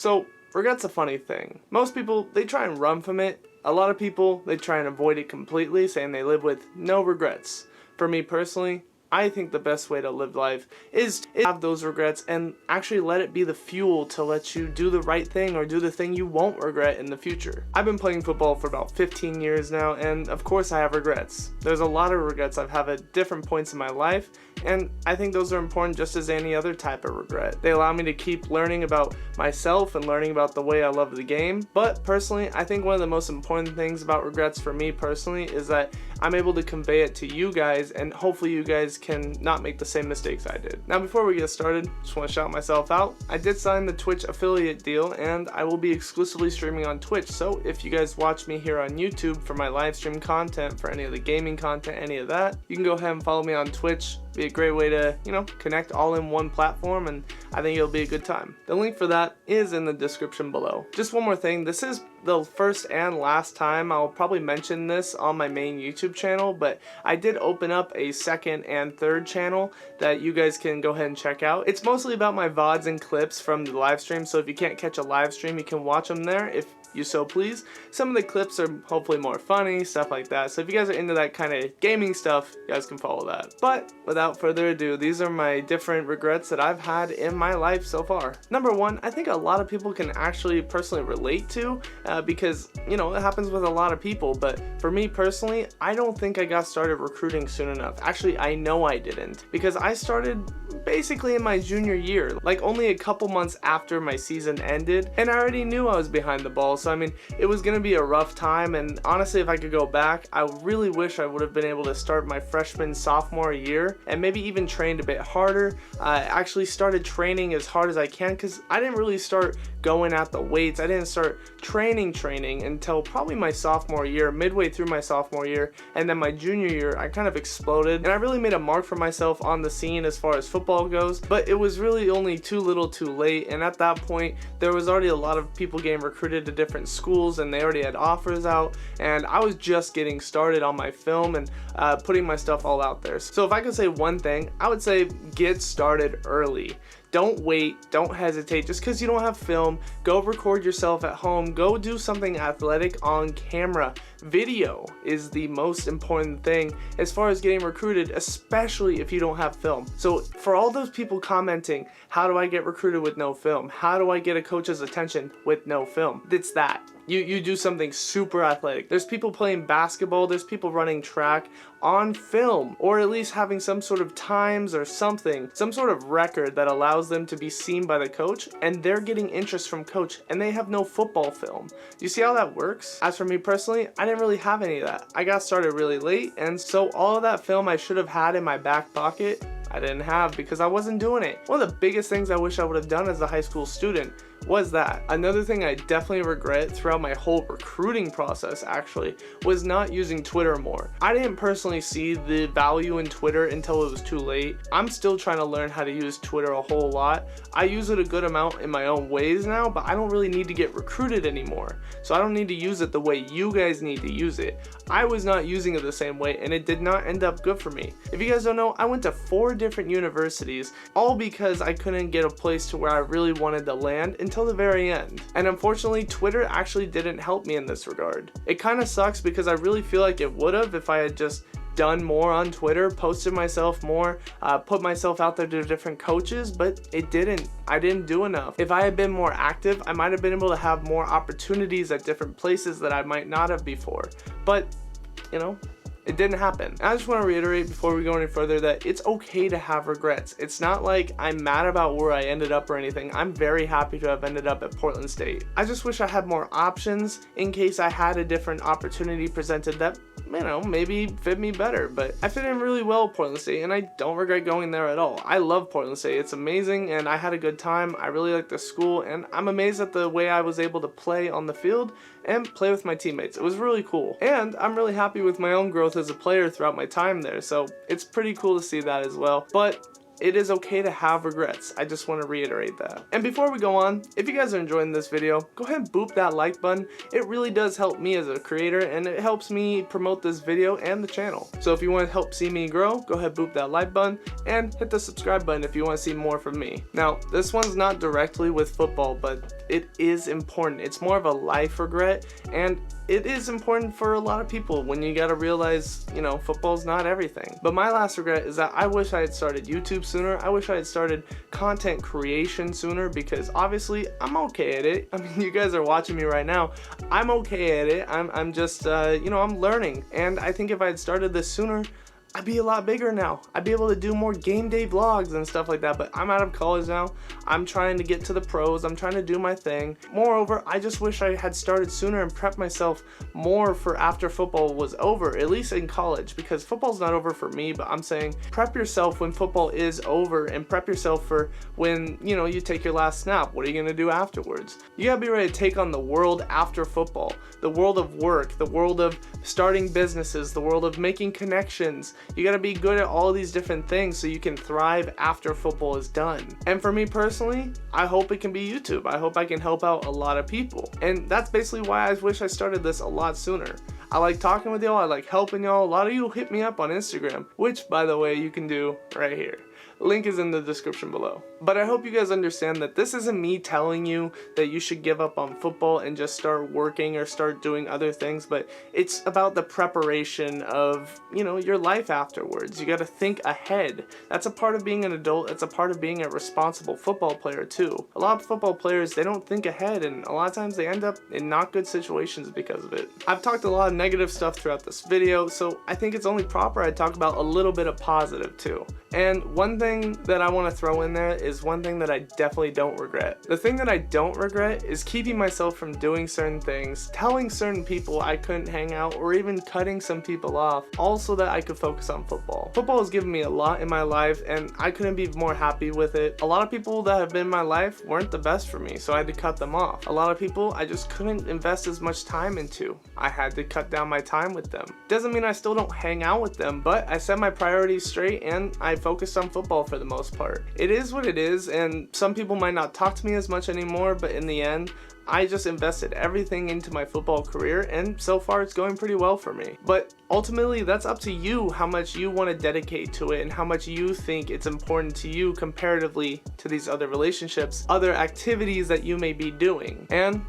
So, regret's a funny thing. Most people, they try and run from it. A lot of people, they try and avoid it completely, saying they live with no regrets. For me personally, I think the best way to live life is to have those regrets and actually let it be the fuel to let you do the right thing or do the thing you won't regret in the future. I've been playing football for about 15 years now, and of course I have regrets. There's a lot of regrets I've had at different points in my life, and I think those are important just as any other type of regret. They allow me to keep learning about myself and learning about the way I love the game. But personally, I think one of the most important things about regrets for me personally is that I'm able to convey it to you guys, and hopefully you guys can not make the same mistakes I did. Now before we get started, just want to shout myself out. I did sign the Twitch affiliate deal, and I will be exclusively streaming on Twitch, so if you guys watch me here on YouTube for my live stream content, for any of the gaming content, any of that, you can go ahead and follow me on Twitch. Be a great way to, connect all in one platform, and I think it'll be a good time. The link for that is in the description below. Just one more thing, this is the first and last time I'll probably mention this on my main YouTube channel, but I did open up a second and third channel that you guys can go ahead and check out. It's mostly about my VODs and clips from the live stream, so if you can't catch a live stream, you can watch them there if you so please. Some of the clips are hopefully more funny, stuff like that, so if you guys are into that kind of gaming stuff, you guys can follow that. But without further ado, these are my different regrets that I've had in my life so far. Number one, I think a lot of people can actually personally relate to because it happens with a lot of people, but for me personally, I don't think I got started recruiting soon enough. Actually, I know I didn't, because I started basically in my junior year, like only a couple months after my season ended, and I already knew I was behind the ball. So I mean, it was gonna be a rough time, and honestly, if I could go back, I really wish I would have been able to start my freshman sophomore year and maybe even trained a bit harder. Actually started training as hard as I can, because I didn't really start going at the weights. I didn't start training until probably my sophomore year, midway through my sophomore year, and then my junior year I kind of exploded, and I really made a mark for myself on the scene as far as football goes. But it was really only too little too late, and at that point there was already a lot of people getting recruited to different schools, and they already had offers out, and I was just getting started on my film and putting my stuff all out there. So if I could say one thing, I would say get started early. Don't wait, don't hesitate. Just because you don't have film, go record yourself at home, go do something athletic on camera. Video is the most important thing as far as getting recruited, especially if you don't have film. So for all those people commenting, how do I get recruited with no film? How do I get a coach's attention with no film? It's that. You do something super athletic. There's people playing basketball, there's people running track on film, or at least having some sort of times or something, some sort of record that allows them to be seen by the coach, and they're getting interest from coach, and they have no football film. Do you see how that works? As for me personally, I didn't really have any of that. I got started really late, and so all of that film I should have had in my back pocket, I didn't have because I wasn't doing it. One of the biggest things I wish I would have done as a high school student was that. Another thing I definitely regret throughout my whole recruiting process actually was not using Twitter more. I didn't personally see the value in Twitter until it was too late. I'm still trying to learn how to use Twitter a whole lot. I use it a good amount in my own ways now, but I don't really need to get recruited anymore. So I don't need to use it the way you guys need to use it. I was not using it the same way, and it did not end up good for me. If you guys don't know, I went to 4 different universities, all because I couldn't get a place to where I really wanted to land until the very end. And unfortunately, Twitter actually didn't help me in this regard. It kind of sucks because I really feel like it would have if I had just done more on Twitter, posted myself more, put myself out there to different coaches, but it didn't. I didn't do enough. If I had been more active, I might have been able to have more opportunities at different places that I might not have before. But, it didn't happen. I just want to reiterate before we go any further that it's okay to have regrets. It's not like I'm mad about where I ended up or anything. I'm very happy to have ended up at Portland State. I just wish I had more options in case I had a different opportunity presented that, maybe fit me better. But I fit in really well at Portland State, and I don't regret going there at all. I love Portland State. It's amazing, and I had a good time. I really like the school, and I'm amazed at the way I was able to play on the field and play with my teammates. It was really cool, and I'm really happy with my own growth as a player throughout my time there, so it's pretty cool to see that as well. But it is okay to have regrets. I just want to reiterate that. And before we go on, if you guys are enjoying this video, go ahead and boop that like button. It really does help me as a creator, and it helps me promote this video and the channel. So if you want to help see me grow, go ahead, boop that like button, and hit the subscribe button if you want to see more from me. Now, this one's not directly with football, but it is important. It's more of a life regret, and it is important for a lot of people when you gotta realize, you know, football's not everything. But my last regret is that I wish I had started YouTube sooner. I wish I had started content creation sooner, because obviously I'm okay at it. I mean, you guys are watching me right now. I'm okay at it. I'm just, you know, I'm learning. And I think if I had started this sooner, I'd be a lot bigger now. I'd be able to do more game day vlogs and stuff like that, but I'm out of college now. I'm trying to get to the pros. I'm trying to do my thing. Moreover, I just wish I had started sooner and prepped myself more for after football was over, at least in college, because football's not over for me, but I'm saying prep yourself when football is over, and prep yourself for when, you know, you take your last snap. What are you gonna do afterwards? You gotta be ready to take on the world after football, the world of work, the world of starting businesses, the world of making connections. You gotta be good at all these different things so you can thrive after football is done. And for me personally, I hope it can be YouTube. I hope I can help out a lot of people. And that's basically why I wish I started this a lot sooner. I like talking with y'all, I like helping y'all. A lot of you hit me up on Instagram, which, by the way, you can do right here. Link is in the description below. But I hope you guys understand that this isn't me telling you that you should give up on football and just start working or start doing other things, but it's about the preparation of, you know, your life afterwards. You gotta think ahead. That's a part of being an adult. That's a part of being a responsible football player too. A lot of football players, they don't think ahead, and a lot of times they end up in not good situations because of it. I've talked a lot of negative stuff throughout this video, so I think it's only proper I talk about a little bit of positive too. And one thing that I want to throw in there is one thing that I definitely don't regret. The thing that I don't regret is keeping myself from doing certain things, telling certain people I couldn't hang out, or even cutting some people off, all so that I could focus on football. Football has given me a lot in my life, and I couldn't be more happy with it. A lot of people that have been in my life weren't the best for me, so I had to cut them off. A lot of people I just couldn't invest as much time into. I had to cut down my time with them. Doesn't mean I still don't hang out with them, but I set my priorities straight and I focused on football for the most part. It is what it is, and some people might not talk to me as much anymore, but in the end, I just invested everything into my football career, and so far it's going pretty well for me. But ultimately, that's up to you how much you want to dedicate to it and how much you think it's important to you comparatively to these other relationships, other activities that you may be doing. And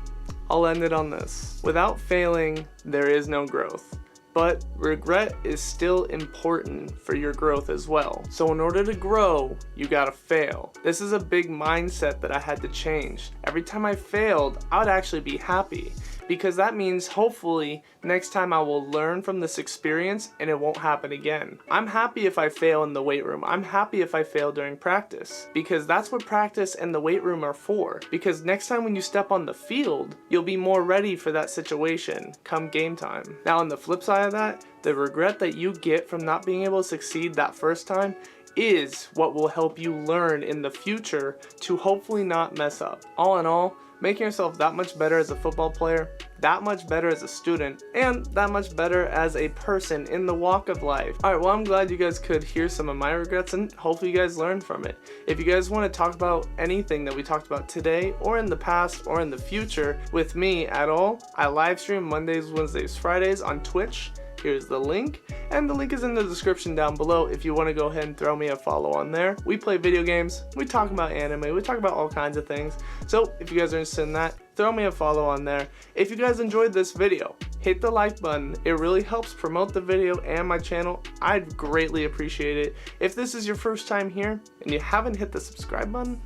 I'll end it on this. Without failing, there is no growth. But regret is still important for your growth as well. So in order to grow, you gotta fail. This is a big mindset that I had to change. Every time I failed, I would actually be happy, because that means hopefully next time I will learn from this experience and it won't happen again. I'm happy if I fail in the weight room. I'm happy if I fail during practice, because that's what practice and the weight room are for. Because next time when you step on the field, you'll be more ready for that situation come game time. Now on the flip side of that, the regret that you get from not being able to succeed that first time is what will help you learn in the future to hopefully not mess up. All in all, making yourself that much better as a football player, that much better as a student, and that much better as a person in the walk of life. Alright, well, I'm glad you guys could hear some of my regrets, and hopefully you guys learned from it. If you guys want to talk about anything that we talked about today, or in the past, or in the future with me at all, I live stream Mondays, Wednesdays, Fridays on Twitch. Here's the link, and the link is in the description down below if you want to go ahead and throw me a follow on there. We play video games, we talk about anime, we talk about all kinds of things. So if you guys are interested in that, throw me a follow on there. If you guys enjoyed this video, hit the like button. It really helps promote the video and my channel. I'd greatly appreciate it. If this is your first time here and you haven't hit the subscribe button,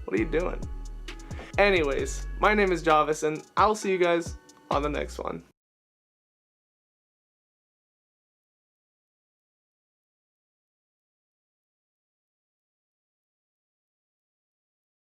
what are you doing? Anyways, my name is Javis, and I'll see you guys on the next one.